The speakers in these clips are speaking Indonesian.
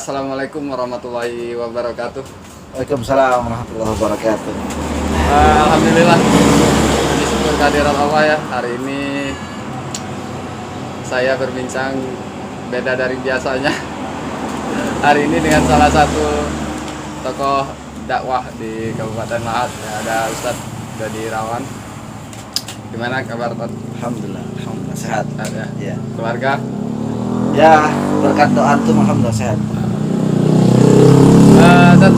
Assalamualaikum warahmatullahi wabarakatuh. Waalaikumsalam warahmatullahi wabarakatuh. Alhamdulillah, ini syukur kehadiran Allah ya. Hari ini saya berbincang beda dari biasanya. Hari ini dengan salah satu tokoh dakwah di Kabupaten Lahat, ya, ada Ustadz Dodi Irawan. Gimana kabar, Tot? Alhamdulillah sehat. Sehat ya? Ya. Keluarga? Ya, berkat doa antum alhamdulillah sehat. Tot,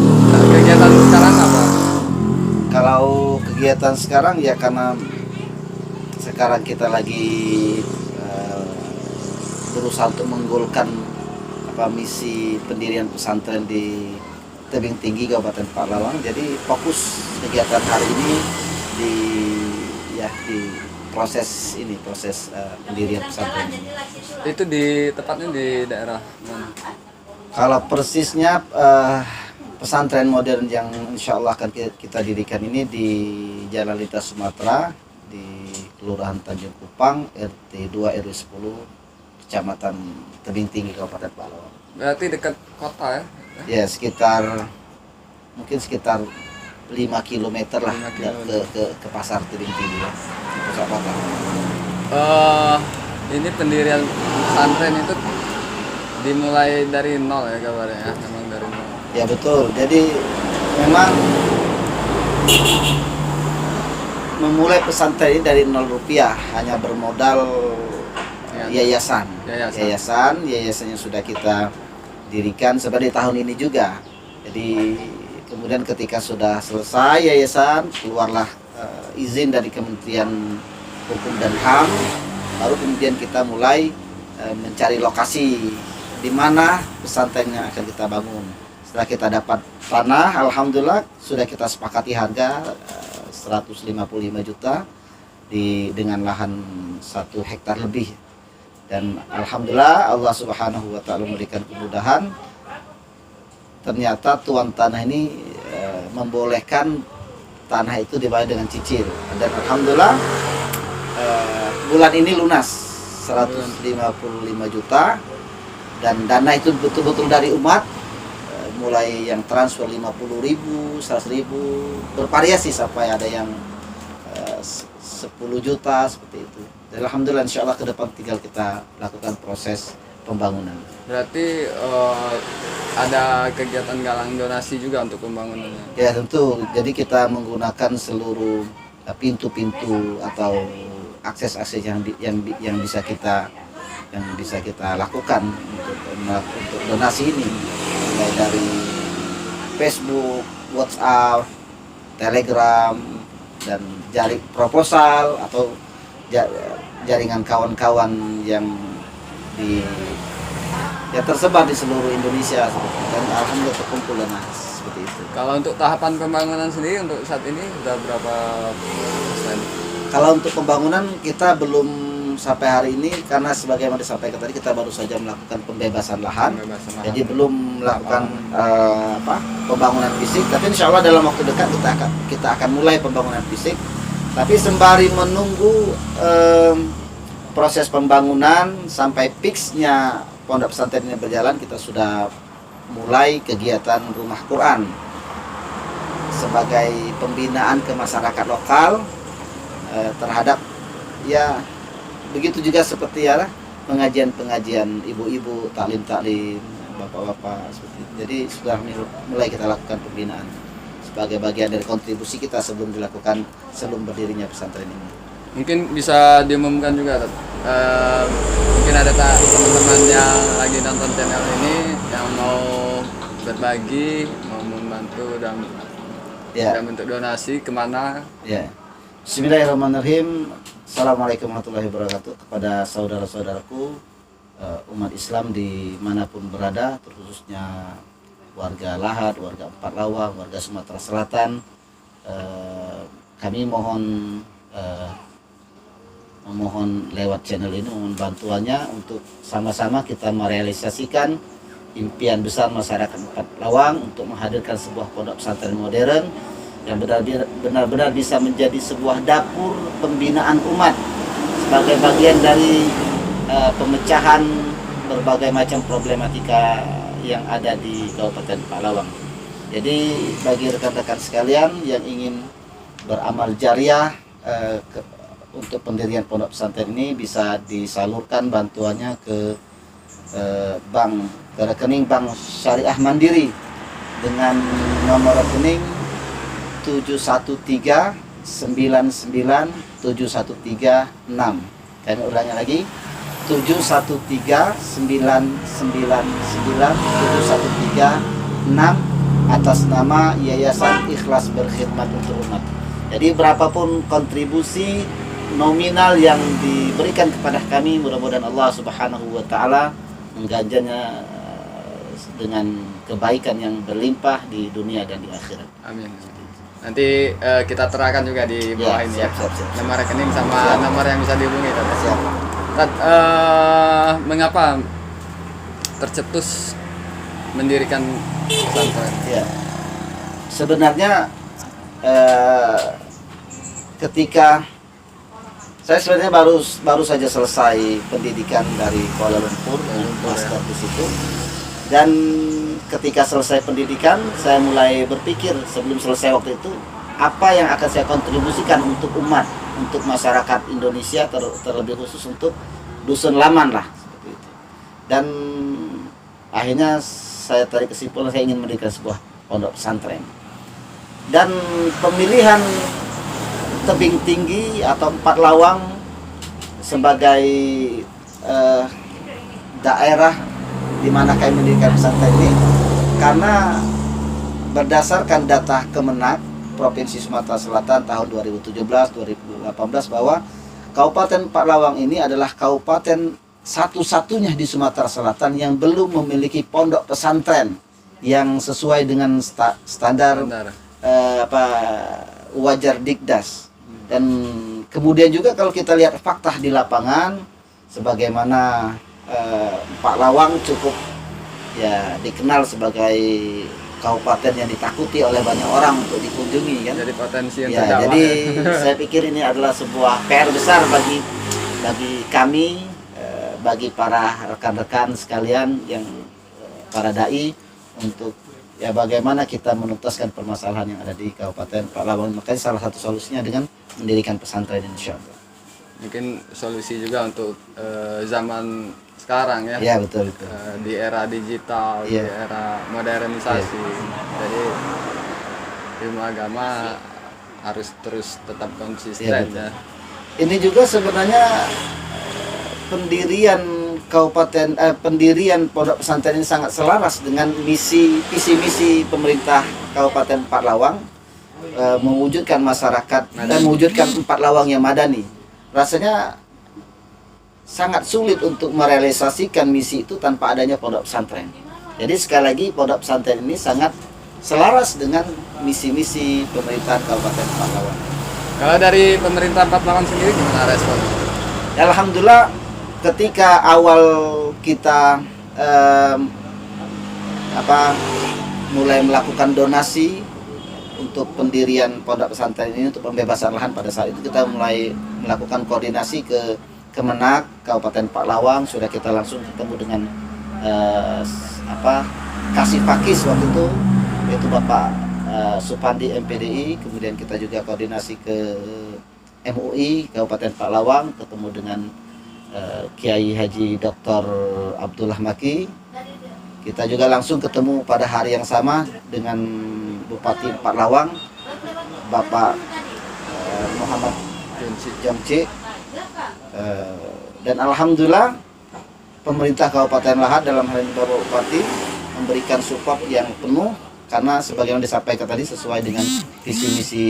kegiatan sekarang apa? Kalau kegiatan sekarang ya karena sekarang kita lagi berusaha untuk menggolkan misi pendirian pesantren di Tebing Tinggi Kabupaten Pahlawan. Jadi fokus kegiatan hari ini di proses pendirian pesantren. Itu tepatnya di daerah mana? Kalau persisnya pesantren modern yang insya Allah akan kita dirikan ini di Jalan Lintas Sumatera di Kelurahan Tanjung Kupang, RT 2 RW 10, Kecamatan Tebing Tinggi Kabupaten Pahlawan. Berarti dekat kota ya? Ya sekitar 5 km lah 5 km. ke pasar Tebing Tinggi ya. Pusat kota. Ini pendirian pesantren itu dimulai dari nol ya kabarnya ya? Memang dari nol. Ya betul. Jadi memang memulai pesantren ini dari 0 rupiah, hanya bermodal yayasan yang sudah kita dirikan seperti tahun ini juga. Jadi kemudian ketika sudah selesai yayasan, keluarlah izin dari Kementerian Hukum dan HAM, baru kemudian kita mulai mencari lokasi di mana pesantrennya akan kita bangun. Setelah kita dapat tanah, alhamdulillah sudah kita sepakati harga 155 juta dengan lahan 1 hektar lebih. Dan alhamdulillah Allah Subhanahu wa taala memberikan kemudahan. Ternyata tuan tanah ini membolehkan tanah itu dibayar dengan cicil. Dan alhamdulillah bulan ini lunas 155 juta, dan dana itu betul-betul dari umat, mulai yang transfer 50.000, 100.000, bervariasi sampai ada yang 10 juta seperti itu. Dan alhamdulillah insya Allah ke depan tinggal kita lakukan proses pembangunan. Berarti ada kegiatan galang donasi juga untuk pembangunannya? Ya tentu, jadi kita menggunakan seluruh pintu-pintu atau akses-akses yang bisa kita lakukan untuk donasi ini, mulai dari Facebook, WhatsApp, Telegram, dan jaring proposal atau jaringan kawan-kawan yang tersebar di seluruh Indonesia, dan alhamdulillah terkumpul dana seperti itu. Kalau untuk tahapan pembangunan sendiri untuk saat ini sudah berapa persen? Kalau untuk pembangunan kita belum sampai hari ini, karena sebagaimana disampaikan tadi kita baru saja melakukan pembebasan lahan. Jadi belum melakukan pembangunan fisik. Tapi insya Allah dalam waktu dekat kita akan mulai pembangunan fisik. Tapi sembari menunggu proses pembangunan sampai fixnya pondok pesantren ini berjalan, kita sudah mulai kegiatan rumah Quran sebagai pembinaan ke masyarakat lokal terhadap begitu juga seperti pengajian ibu-ibu, taklim bapak-bapak seperti itu. Jadi sudah mulai kita lakukan pembinaan sebagai bagian dari kontribusi kita sebelum berdirinya pesantren ini. Mungkin bisa diumumkan juga, mungkin ada teman-teman yang lagi nonton channel ini yang mau berbagi, mau membantu dan bentuk donasi kemana? Ya. Bismillahirrahmanirrahim. Assalamualaikum warahmatullahi wabarakatuh. Kepada saudara-saudaraku umat Islam dimanapun berada, terkhususnya warga Lahat, warga Empat Lawang, warga Sumatera Selatan, kami memohon lewat channel ini mohon bantuannya untuk sama-sama kita merealisasikan impian besar masyarakat Empat Lawang untuk menghadirkan sebuah pondok pesantren modern yang benar-benar bisa menjadi sebuah dapur pembinaan umat sebagai bagian dari pemecahan berbagai macam problematika yang ada di Kabupaten Paklawang. Jadi bagi rekan-rekan sekalian yang ingin beramal jariah untuk pendirian pondok pesantren ini, bisa disalurkan bantuannya ke rekening Bank Syariah Mandiri dengan nomor rekening 713997136. Kami ulangi lagi, 713999136 atas nama Yayasan Ikhlas Berkhidmat untuk Umat. Jadi berapapun kontribusi nominal yang diberikan kepada kami, mudah-mudahan Allah Subhanahu wa taala mengganjarnya dengan kebaikan yang berlimpah di dunia dan di akhirat. Amin. Nanti kita terangkan juga di bawah ini siap. nomor rekening sama nomor yang bisa dihubungi. Siap. Mengapa tercetus mendirikan pesantren? Ya. Sebenarnya ketika saya sebenarnya baru saja selesai pendidikan dari Kuala Lumpur, master di situ. Dan ketika selesai pendidikan, saya mulai berpikir sebelum selesai waktu itu, apa yang akan saya kontribusikan untuk umat, untuk masyarakat Indonesia, terlebih khusus untuk dusun Laman lah, seperti itu. Dan akhirnya saya tarik kesimpulan, saya ingin mendirikan sebuah pondok pesantren. Dan pemilihan Tebing Tinggi atau Paklawang sebagai daerah di mana kami mendirikan pesantren ini, karena berdasarkan data Kemenak Provinsi Sumatera Selatan tahun 2017-2018 bahwa Kabupaten Paklawang ini adalah kabupaten satu-satunya di Sumatera Selatan yang belum memiliki pondok pesantren yang sesuai dengan standar wajar Dikdas. Dan kemudian juga kalau kita lihat fakta di lapangan, sebagaimana Paklawang cukup ya dikenal sebagai kabupaten yang ditakuti oleh banyak orang untuk dikunjungi, kan? Jadi potensi yang ya, jadi saya pikir ini adalah sebuah PR besar bagi kami, bagi para rekan-rekan sekalian yang para dai, untuk ya bagaimana kita menuntaskan permasalahan yang ada di Kabupaten Paklawang. Makanya salah satu solusinya dengan mendirikan pesantren, insya Allah. Mungkin solusi juga untuk zaman sekarang ya. Iya, betul. Di era digital, di era modernisasi. Jadi ilmu agama harus terus tetap konsisten ya. Ini juga sebenarnya pendirian pondok pesantren ini sangat selaras dengan visi misi pemerintah Kabupaten Paklawang, mewujudkan masyarakat dan mewujudkan Paklawang yang madani. Rasanya sangat sulit untuk merealisasikan misi itu tanpa adanya pondok pesantren. Jadi sekali lagi pondok pesantren ini sangat selaras dengan misi-misi pemerintah Kabupaten Paklawang. Kalau dari pemerintah Paklawang sendiri gimana respon? Alhamdulillah, ketika awal kita mulai melakukan donasi untuk pendirian pondok pesantren ini, untuk pembebasan lahan, pada saat itu kita mulai melakukan koordinasi ke Kemenak Kabupaten Paklawang. Sudah kita langsung ketemu dengan Kasih Pakis waktu itu, yaitu Bapak Supandi MPDI. Kemudian kita juga koordinasi ke MUI Kabupaten Paklawang, ketemu dengan Kiai Haji Dr. Abdullah Maki. Kita juga langsung ketemu pada hari yang sama dengan Bupati Paklawang, Bapak Muhammad Jongci. Dan alhamdulillah pemerintah Kabupaten Lahat dalam hal ini Bapak Bupati memberikan support yang penuh, karena sebagaimana disampaikan tadi sesuai dengan visi misi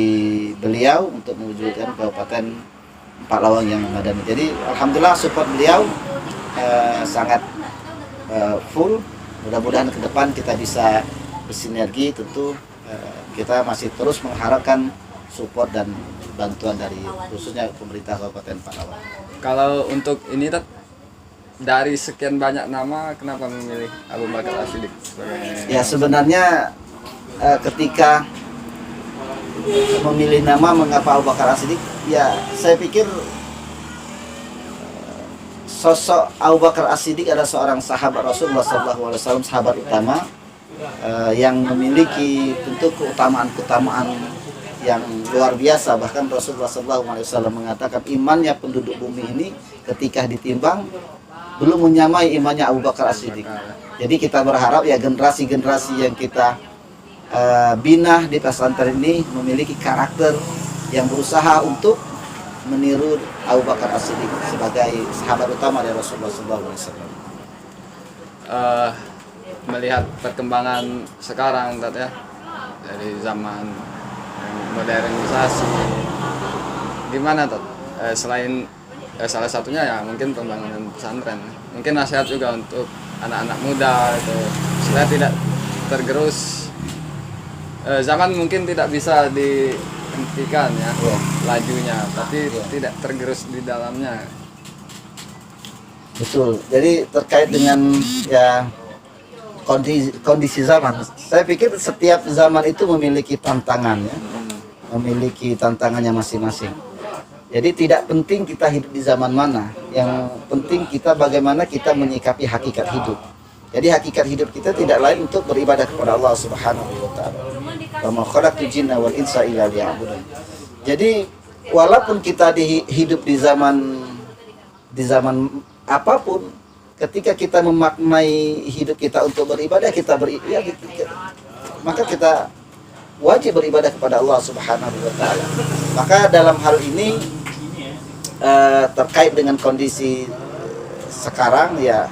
beliau untuk mewujudkan Kabupaten Paklawang yang madani. Jadi alhamdulillah support beliau sangat full. Mudah-mudahan ke depan kita bisa bersinergi. Tentu kita masih terus mengharapkan support dan bantuan dari khususnya pemerintah Kabupaten Paklawang. Kalau untuk ini dari sekian banyak nama, kenapa memilih Abu Bakar As-Siddiq sebagai? Ya, sebenarnya ketika memilih nama mengapa Abu Bakar As-Siddiq, ya saya pikir sosok Abu Bakar As-Siddiq adalah seorang sahabat Rasulullah SAW, sahabat utama yang memiliki tentu keutamaan-keutamaan yang luar biasa. Bahkan Rasulullah SAW mengatakan imannya penduduk bumi ini ketika ditimbang belum menyamai imannya Abu Bakar As-Siddiq. Jadi kita berharap ya generasi-generasi yang kita bina di pesantren ini memiliki karakter yang berusaha untuk meniru Abu Bakar As-Siddiq sebagai sahabat utama dari Rasulullah SAW. Melihat perkembangan sekarang, ya, dari zaman modernisasi, gimana, selain salah satunya ya mungkin pembangunan pesantren, mungkin nasihat juga untuk anak-anak muda itu supaya tidak tergerus. Zaman mungkin tidak bisa dihentikan ya, lajunya, tapi tidak tergerus di dalamnya. Betul. Jadi terkait dengan ya kondisi zaman, saya pikir setiap zaman itu memiliki tantangannya, memiliki tantangannya masing-masing. Jadi tidak penting kita hidup di zaman mana, yang penting kita bagaimana kita menyikapi hakikat hidup. Jadi hakikat hidup kita tidak lain untuk beribadah kepada Allah Subhanahu wa taala. Wa ma khalaqtul jinna wal insa illa liya'budun. Jadi walaupun kita hidup di zaman apapun, ketika kita memaknai hidup kita untuk beribadah, maka kita wajib beribadah kepada Allah Subhanahu wa taala. Maka dalam hal ini terkait dengan kondisi sekarang ya,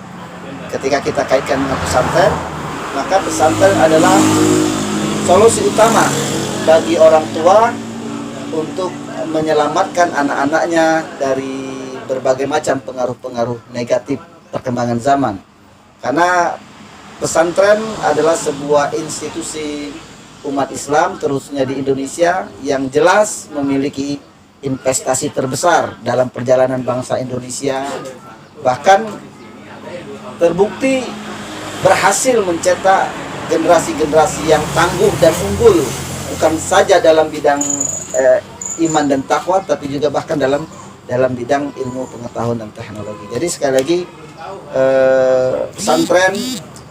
ketika kita kaitkan dengan pesantren, maka pesantren adalah solusi utama bagi orang tua untuk menyelamatkan anak-anaknya dari berbagai macam pengaruh-pengaruh negatif perkembangan zaman. Karena pesantren adalah sebuah institusi umat Islam, terusnya di Indonesia, yang jelas memiliki investasi terbesar dalam perjalanan bangsa Indonesia. Bahkan terbukti berhasil mencetak generasi-generasi yang tangguh dan unggul, bukan saja dalam bidang iman dan takwa, tapi juga bahkan dalam bidang ilmu pengetahuan dan teknologi. Jadi sekali lagi, pesantren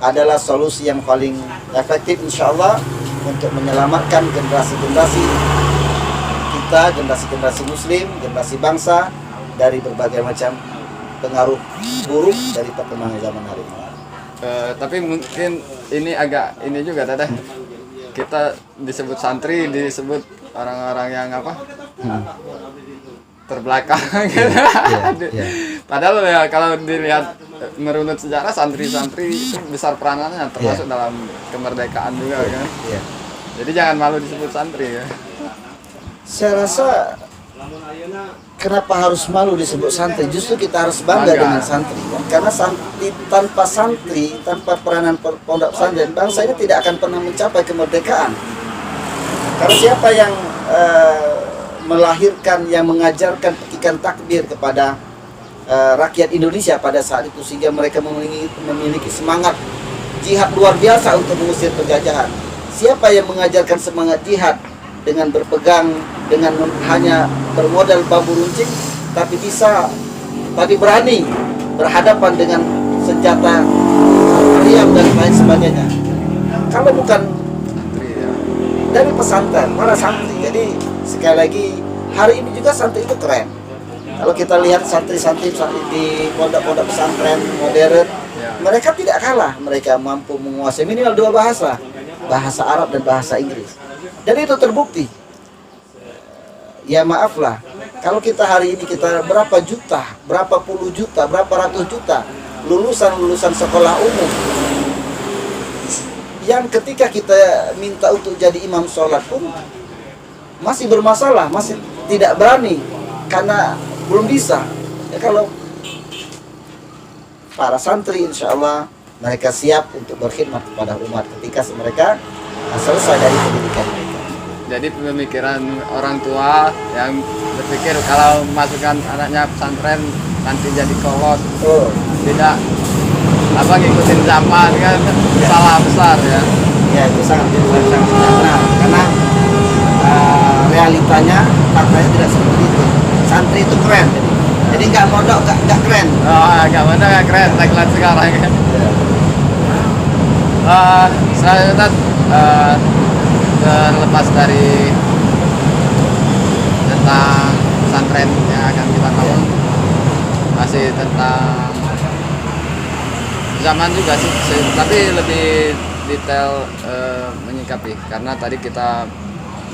adalah solusi yang paling efektif insya Allah untuk menyelamatkan generasi-generasi kita, generasi-generasi muslim, generasi bangsa dari berbagai macam pengaruh buruk dari perkembangan zaman hari ini. Tapi mungkin ini agak ini juga, Teteh. Kita disebut santri, disebut orang-orang yang terbelakang gitu. Padahal ya kalau dilihat merunut sejarah, santri-santri itu besar peranannya, termasuk dalam kemerdekaan juga kan. Jadi jangan malu disebut santri ya. Saya rasa kenapa harus malu disebut santri? Justru kita harus bangga dengan santri. Karena santri, tanpa peranan pondok pesantren, bangsa ini tidak akan pernah mencapai kemerdekaan. Karena siapa yang melahirkan, yang mengajarkan petikan takbir kepada rakyat Indonesia pada saat itu, sehingga mereka memiliki semangat jihad luar biasa untuk mengusir penjajahan? Siapa yang mengajarkan semangat jihad dengan berpegang, dengan hanya bermodal bambu runcing, tapi berani berhadapan dengan senjata meriam dan lain sebagainya? Kalau bukan dari pesantren, para santri. Jadi sekali lagi, hari ini juga santri itu keren. Kalau kita lihat santri-santri di pondok-pondok pesantren modern, mereka tidak kalah. Mereka mampu menguasai minimal 2 bahasa, bahasa Arab dan bahasa Inggris. Dan itu terbukti. Ya maaflah, kalau kita hari ini kita berapa juta, berapa puluh juta, berapa ratus juta lulusan sekolah umum, yang ketika kita minta untuk jadi imam sholat pun masih bermasalah, masih tidak berani karena belum bisa. Ya, kalau para santri insya Allah mereka siap untuk berkhidmat kepada umat ketika mereka selesai dari pendidikan mereka. Jadi pemikiran orang tua yang berpikir kalau masukkan anaknya pesantren nanti jadi kolot, tidak ngikutin zaman kan, salah besar ya. Ya itu sangat benar, karena realitanya, faktanya tidak seperti itu. Santri itu keren, jadi nggak mondok nggak keren. Oh, nggak mondok nggak keren, tagline sekarang kan. Selanjutnya terlepas dari tentang pesantren yang akan kita bangun, masih tentang zaman juga sih, tapi lebih detail menyikapi, karena tadi kita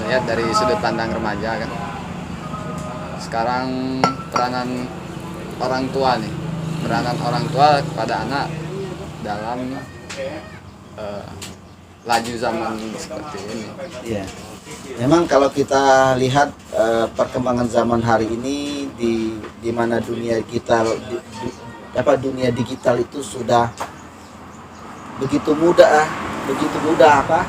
melihat dari sudut pandang remaja kan. Sekarang peranan orang tua nih, peranan orang tua kepada anak dalam laju zaman seperti ini. Iya. Memang kalau kita lihat perkembangan zaman hari ini di mana dunia kita dunia digital itu sudah begitu mudah apa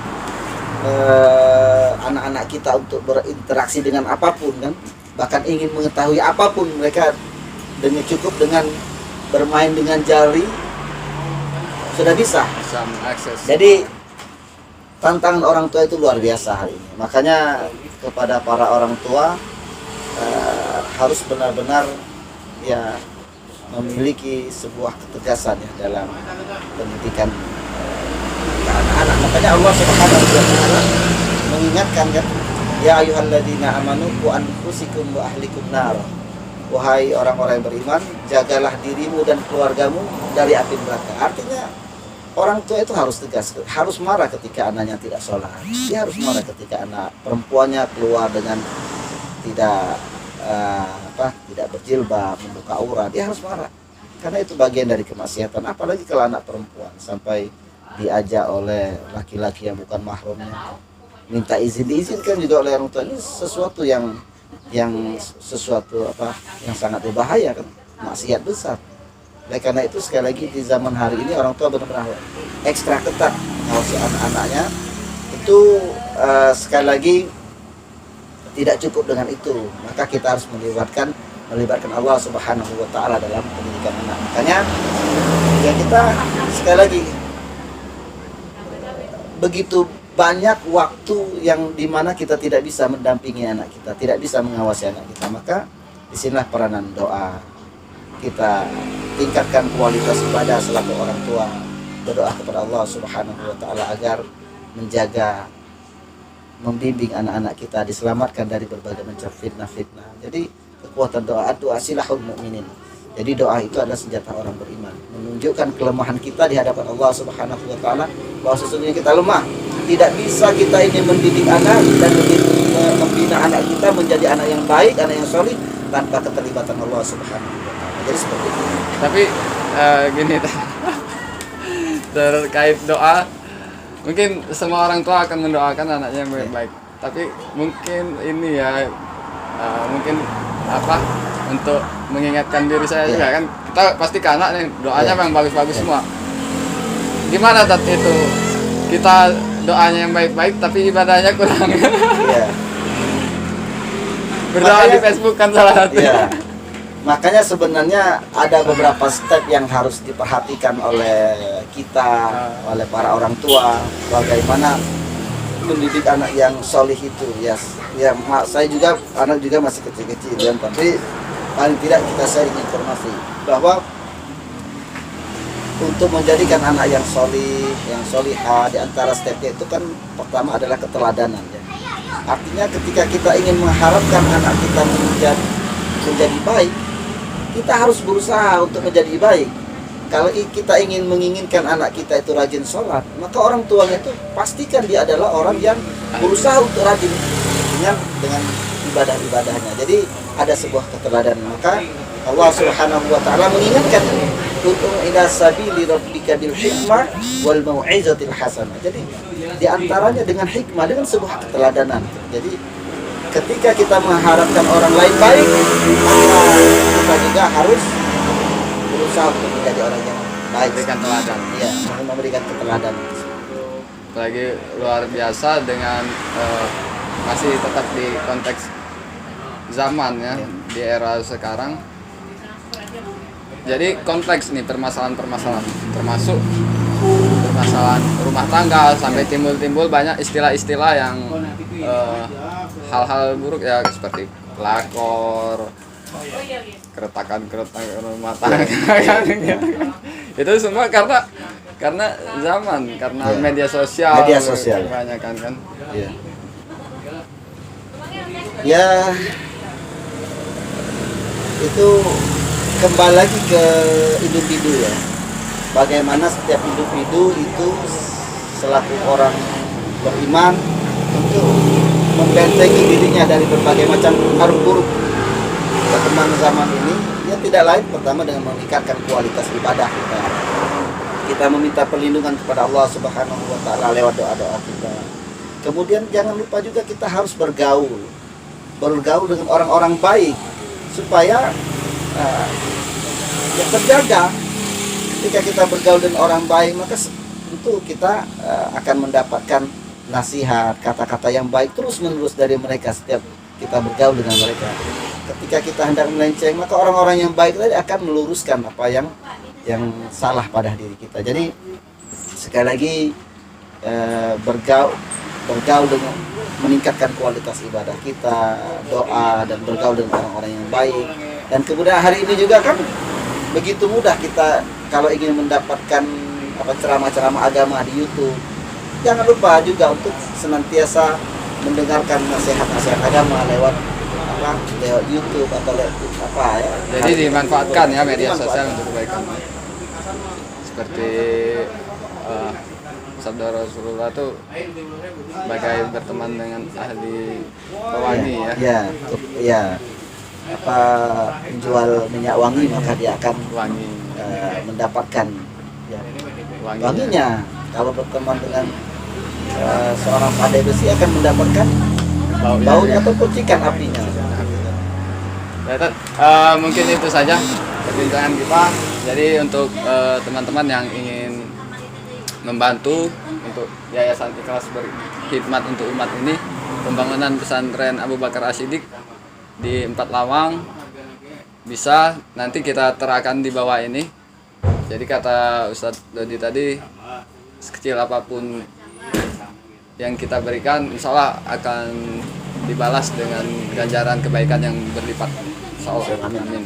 anak-anak kita untuk berinteraksi dengan apapun kan, bahkan ingin mengetahui apapun mereka cukup dengan bermain dengan jari sudah bisa mengakses. Jadi tantangan orang tua itu luar biasa hari ini. Makanya kepada para orang tua harus benar-benar ya memiliki sebuah ketegasan ya dalam pendidikan anak-anak. Makanya Allah Subhanahu wa taala mengingatkan kan, ya ayyuhalladzina amanu qu anfusikum wa ahlikum nar. Wahai orang-orang yang beriman, jagalah dirimu dan keluargamu dari api neraka. Artinya orang tua itu harus tegas, harus marah ketika anaknya tidak sholat. Dia harus marah ketika anak perempuannya keluar dengan tidak tidak berjilbab, membuka aurat. Dia harus marah, karena itu bagian dari kemaksiatan. Apalagi kalau anak perempuan sampai diajak oleh laki-laki yang bukan mahramnya, minta izin, diizinkan juga oleh orang tua. Ini sesuatu yang sangat berbahaya kan, maksiat besar. Oleh karena itu sekali lagi di zaman hari ini orang tua benar-benar ekstra ketat mengawasi anak-anaknya. Itu sekali lagi tidak cukup dengan itu, maka kita harus melibatkan Allah Subhanahu wa taala dalam pendidikan anak. Makanya ya kita sekali lagi begitu banyak waktu yang dimana kita tidak bisa mendampingi anak kita, tidak bisa mengawasi anak kita. Maka disinilah peranan doa. Kita tingkatkan kualitas ibadah selaku orang tua, berdoa kepada Allah Subhanahu wa taala agar menjaga, membimbing anak-anak kita diselamatkan dari berbagai macam fitnah-fitnah. Jadi kekuatan doa silahul mukminin. Jadi doa itu adalah senjata orang beriman, menunjukkan kelemahan kita di hadapan Allah Subhanahu wa taala, bahwa sesungguhnya kita lemah. Tidak bisa kita ini mendidik anak dan membina anak kita menjadi anak yang baik, anak yang solid tanpa keterlibatan Allah Subhanahu wa taala. Jadi seperti itu. Tapi gini terkait doa, mungkin semua orang tua akan mendoakan anaknya yang baik-baik. Tapi mungkin ini ya mungkin untuk mengingatkan diri saya juga kan, kita pasti ke anak nih doanya memang bagus-bagus semua. Gimana tadi itu kita doanya yang baik-baik tapi ibadahnya kurang? Berdoa di Facebook kan salah satu. Makanya sebenarnya ada beberapa step yang harus diperhatikan oleh kita, oleh para orang tua, bagaimana mendidik anak yang solih itu. Saya juga anak juga masih kecil-kecil, tapi paling tidak kita sharing informasi bahwa untuk menjadikan anak yang solih, yang solihah, di antara stepnya itu kan pertama adalah keteladanan ya. Artinya ketika kita ingin mengharapkan anak kita menjadi baik, kita harus berusaha untuk menjadi baik. Kalau kita menginginkan anak kita itu rajin sholat, maka orang tuanya itu pastikan dia adalah orang yang berusaha untuk rajin dengan ibadah-ibadahnya. Jadi ada sebuah keteladanan. Maka Allah Subhanahu wa taala mengingatkan, "Ud'u ila sabili rabbika bil hikmah wal mau'izatil hasanah." Jadi di antaranya dengan hikmah, dengan sebuah keteladanan. Jadi ketika kita mengharapkan orang lain baik, maka kita juga harus berusaha untuk menjadi orang yang baik, memberikan teladan. Iya, memberikan keteladanan. Lagi luar biasa dengan masih tetap di konteks zaman ya, di era sekarang. Jadi kompleks nih permasalahan-permasalahan, termasuk permasalahan rumah tangga, sampai timbul-timbul banyak istilah-istilah yang hal-hal buruk ya, seperti pelakor, keretakan rumah tangga kan, gitu. Itu semua karena zaman, karena media sosial kebanyakan kan. Ya. Ya, itu kembali lagi ke individu ya. Bagaimana setiap individu itu selaku orang beriman untuk membentengi dirinya dari berbagai macam pengaruh buruk perkembangan zaman ini. Ya tidak lain pertama dengan meningkatkan kualitas ibadah kita. Kita meminta perlindungan kepada Allah Subhanahu wa taala lewat doa-doa kita. Kemudian jangan lupa juga kita harus bergaul dengan orang-orang baik supaya ya terjaga. Ketika kita bergaul dengan orang baik, maka tentu kita akan mendapatkan nasihat, kata-kata yang baik terus-menerus dari mereka setiap kita bergaul dengan mereka. Ketika kita hendak melenceng, maka orang-orang yang baik tadi akan meluruskan apa yang salah pada diri kita. Jadi sekali lagi bergaul dengan meningkatkan kualitas ibadah kita, doa dan bergaul dengan orang-orang yang baik. Dan kemudian hari ini juga kan begitu mudah kita kalau ingin mendapatkan ceramah-ceramah agama di YouTube. Jangan lupa juga untuk senantiasa mendengarkan nasihat-nasihat agama lewat YouTube atau lewat ya. Jadi dimanfaatkan ya media sosial untuk kebaikan. Seperti sabda Rasulullah tuh bagai berteman dengan ahli pewangi ya. Ya. Menjual minyak wangi maka dia akan mendapatkan wanginya. Kalau berteman dengan seorang pandai besi akan mendapatkan baunya atau percikan apinya. Mungkin itu saja perbincangan kita. Jadi untuk teman-teman yang ingin membantu untuk Yayasan Ikhlas Berkhidmat untuk Umat ini, pembangunan pesantren Abu Bakar As-Siddiq di 4 Lawang, bisa nanti kita terakan di bawah ini. Jadi kata Ustadz Dodi tadi, sekecil apapun yang kita berikan, insya Allah akan dibalas dengan ganjaran kebaikan yang berlipat. Insya Allah. Amin.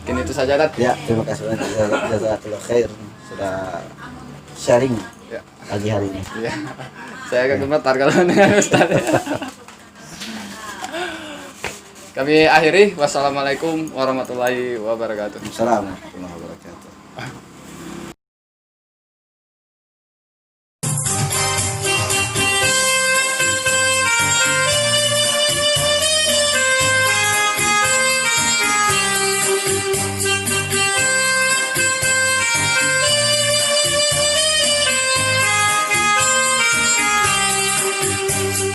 Mungkin itu saja, Dad. Ya, terima kasih banyak. Jazakallahu khair sudah sharing pagi hari ini. Ya. Saya agak gemetar kalau dengan Ustadz. Kami akhiri. Wassalamualaikum warahmatullahi wabarakatuh. Assalamualaikum warahmatullahi wabarakatuh.